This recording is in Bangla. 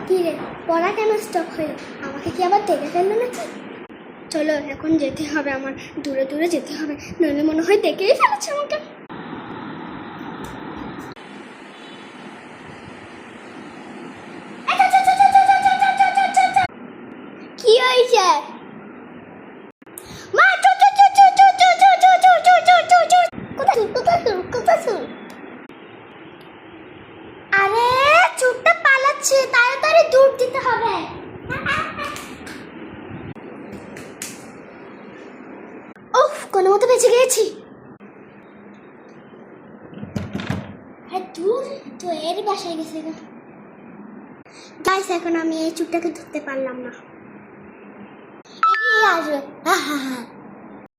কি রে, পড়া কেন স্টপ হলো? আমাকে কি আবার দেখে ফেললো নাকি? চলো এখন যেতে হবে, আমার দূরে দূরে যেতে হবে, নইলে মনে হয় দেখেই ফেলেছে আমাকে। কি হয়েছে? আরে চোরটা পালাচ্ছে, তাড়াতাড়ি দৌড় দিতে হবে। ওহ, কোনো মতো বেঁচে গেছি। দূর তো এর বাসায় গেছে গা। গাইস, এখন আমি এই চোরটাকে ধরতে পারলাম না।